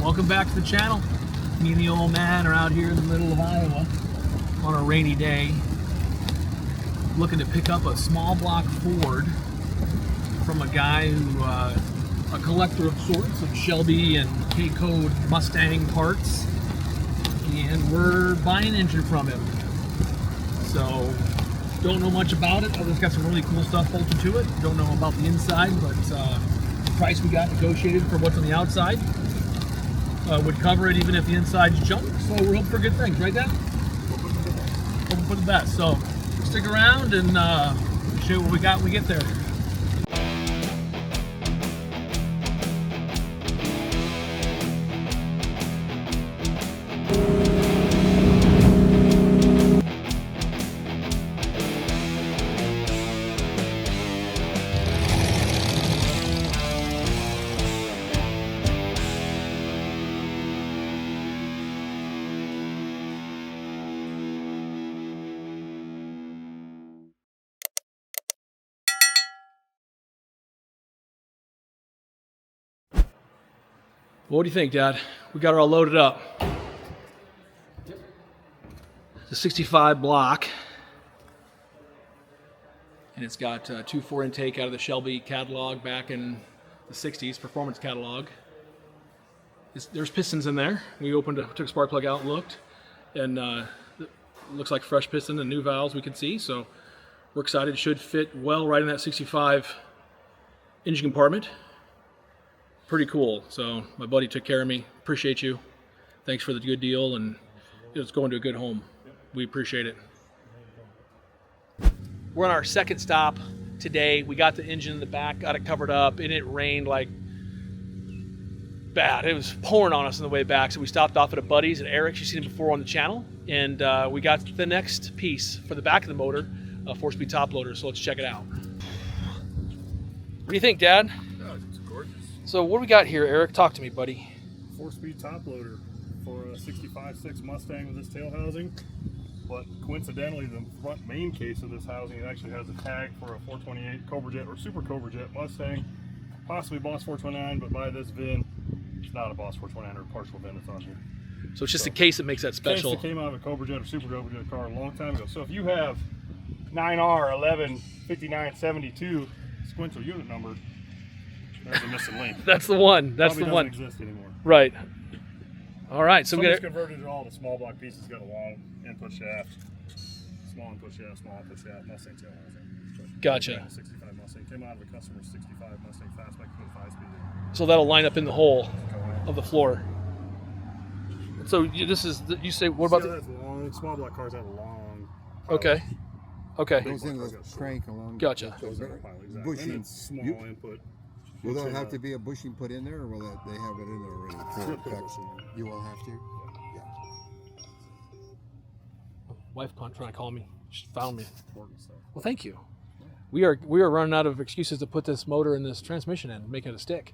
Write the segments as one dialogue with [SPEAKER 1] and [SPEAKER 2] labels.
[SPEAKER 1] Welcome back to the channel. Me and the old man are out here in the middle of Iowa on a rainy day, looking to pick up a small block Ford from a guy who, a collector of sorts of Shelby and K-Code Mustang parts, and we're buying an engine from him. So, don't know much about it, other than it's got some really cool stuff bolted to it. Don't know about the inside, but the price we got negotiated for what's on the outside would cover it even if the inside's junk. So we're hoping for good things, right, Dad? Hoping for the best. So stick around and show you what we got when we get there. What do you think, Dad? We got her all loaded up. It's a 65 block, and it's got 2.4 intake out of the Shelby catalog back in the 60s, performance catalog. There's pistons in there. We took a spark plug out and looked, and it looks like fresh piston and new valves we can see, so we're excited. It should fit well right in that 65 engine compartment. Pretty cool. So my buddy took care of me. Appreciate you. Thanks for the good deal, and it's going to a good home. We appreciate it. We're on our second stop today. We got the engine in the back, got it covered up, and it rained like bad. It was pouring on us on the way back, so we stopped off at a buddy's at Eric's. You've seen him before on the channel, and we got the next piece for the back of the motor, a 4-speed top loader. So let's check it out. What do you think, Dad?
[SPEAKER 2] It's gorgeous.
[SPEAKER 1] So what do we got here, Eric? Talk to me, buddy.
[SPEAKER 2] 4-speed top loader for a 65.6 Mustang with this tail housing. But coincidentally, the front main case of this housing, it actually has a tag for a 428 Cobra Jet or Super Cobra Jet Mustang, possibly Boss 429, but by this VIN, it's not a Boss 429 or a partial VIN that's on here.
[SPEAKER 1] So it's just a case that makes that special.
[SPEAKER 2] Case that came out of a Cobra Jet or Super Cobra Jet car a long time ago. So if you have 9R 11 5972 sequential unit number, there's a missing link.
[SPEAKER 1] That's the one. That's
[SPEAKER 2] Probably
[SPEAKER 1] the one.
[SPEAKER 2] doesn't exist anymore.
[SPEAKER 1] Right. All right. So we
[SPEAKER 2] Someone's
[SPEAKER 1] got
[SPEAKER 2] converted it all to small block pieces. Got a long input shaft, small input shaft, Mustang tail housing.
[SPEAKER 1] Gotcha.
[SPEAKER 2] 65 Mustang came out of a customer's 65 Mustang Fastback with 5-speed.
[SPEAKER 1] So that'll line up in the hole of the floor. So this is you say what about
[SPEAKER 2] that's long. Small block cars have a long.
[SPEAKER 1] Okay. Okay.
[SPEAKER 3] Goes into the crank along.
[SPEAKER 1] Gotcha.
[SPEAKER 2] Goes in the pile, exactly.
[SPEAKER 3] Bushing.
[SPEAKER 2] And it's small input.
[SPEAKER 3] Will there have to be a bushing put in there, or will they have it in there already?
[SPEAKER 2] Put bushing in.
[SPEAKER 3] You will have to? Yeah.
[SPEAKER 1] Wife trying to call me. She found me.
[SPEAKER 2] Important stuff.
[SPEAKER 1] Well, thank you. We are running out of excuses to put this motor and this transmission in, make it a stick.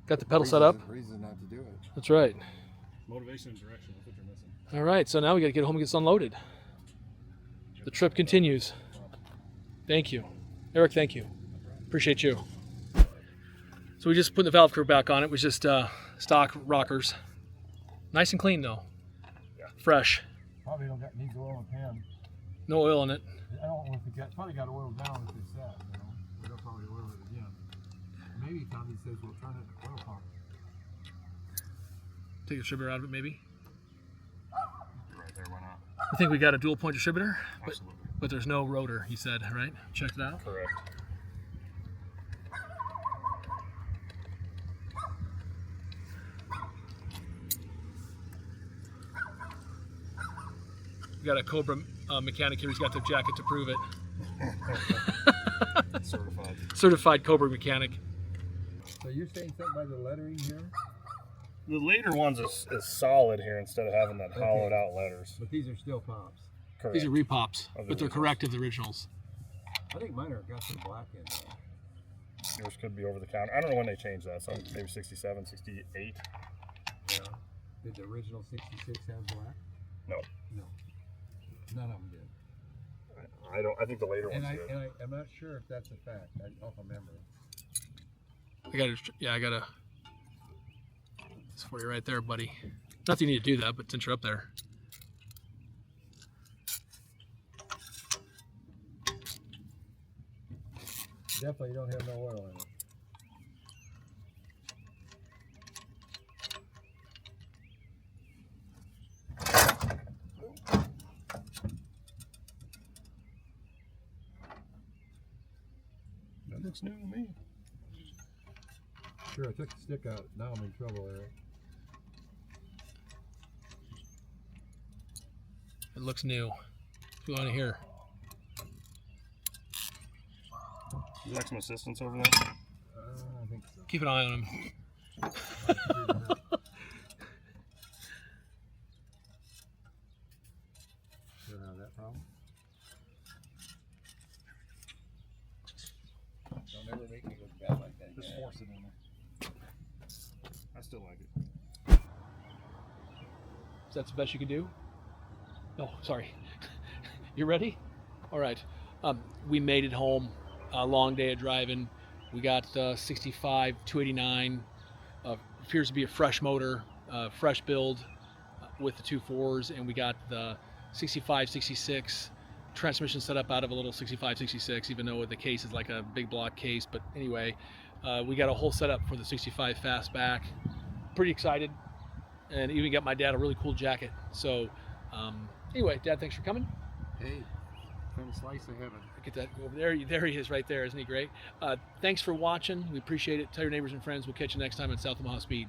[SPEAKER 1] Got the pedal set up.
[SPEAKER 3] Reason not to do it.
[SPEAKER 1] That's right.
[SPEAKER 2] Motivation and direction. That's what you're missing.
[SPEAKER 1] All right. So now we got to get home and get this unloaded. The trip continues. Thank you, Eric. Thank you. Appreciate you. So we just put the valve cover back on. It was just stock rockers. Nice and clean though.
[SPEAKER 2] Yeah.
[SPEAKER 1] Fresh.
[SPEAKER 4] Probably needs oil and pan.
[SPEAKER 1] No oil in it.
[SPEAKER 4] I don't know if it probably got oiled down as they said, you know. But they'll probably oil it again. Maybe Tommy says we'll turn it to oil pump.
[SPEAKER 1] Take the distributor out of it maybe.
[SPEAKER 2] Right there, why not?
[SPEAKER 1] I think we got a dual point distributor,
[SPEAKER 2] Absolutely.
[SPEAKER 1] but there's no rotor, he said, right? Checked it out?
[SPEAKER 2] Correct.
[SPEAKER 1] We got a Cobra mechanic here. He's got the jacket to prove it.
[SPEAKER 2] Certified.
[SPEAKER 1] Certified Cobra mechanic.
[SPEAKER 4] So you're saying something by the lettering here?
[SPEAKER 2] The later ones is solid here instead of having that hollowed out letters.
[SPEAKER 4] But these are still pops.
[SPEAKER 2] Correct.
[SPEAKER 1] These are repops,
[SPEAKER 2] Of the
[SPEAKER 1] but they're
[SPEAKER 2] originals.
[SPEAKER 1] correct of the originals.
[SPEAKER 4] I think mine are got some black in there.
[SPEAKER 2] Yours could be over the counter. I don't know when they changed that. So maybe 67, 68.
[SPEAKER 4] Yeah. Did the original 66 have black?
[SPEAKER 2] No.
[SPEAKER 4] No. None of them did.
[SPEAKER 2] I don't. I think the later
[SPEAKER 4] And
[SPEAKER 2] ones did.
[SPEAKER 4] I'm not sure if that's a fact. I don't remember.
[SPEAKER 1] I got to It's for you right there, buddy. Not that you need to do that, but since you're up there.
[SPEAKER 4] Definitely don't have no oil in it.
[SPEAKER 2] That looks new to me.
[SPEAKER 4] Sure, I took the stick out. Now I'm in trouble, Eric.
[SPEAKER 1] It looks new. If you want to hear.
[SPEAKER 2] Would you like some assistance over there?
[SPEAKER 4] I think so.
[SPEAKER 1] Keep an eye on him.
[SPEAKER 4] Don't have that problem.
[SPEAKER 3] Don't ever make me look bad like that.
[SPEAKER 2] Just force it in there. I still like it.
[SPEAKER 1] Is that the best you can do? Oh, sorry. You ready? All right. We made it home. A long day of driving. We got 65 289. Appears to be a fresh motor, fresh build with the 2.4s, and we got the 65 66 transmission set up out of a little 65 66, even though the case is like a big block case. But anyway, we got a whole setup for the 65 Fastback. Pretty excited, and even got my dad a really cool jacket. So anyway, Dad, thanks for coming.
[SPEAKER 3] Hey, kind of slice of heaven.
[SPEAKER 1] Get that over there. There he is, right there. Isn't he great? Thanks for watching. We appreciate it. Tell your neighbors and friends. We'll catch you next time on South Omaha Speed.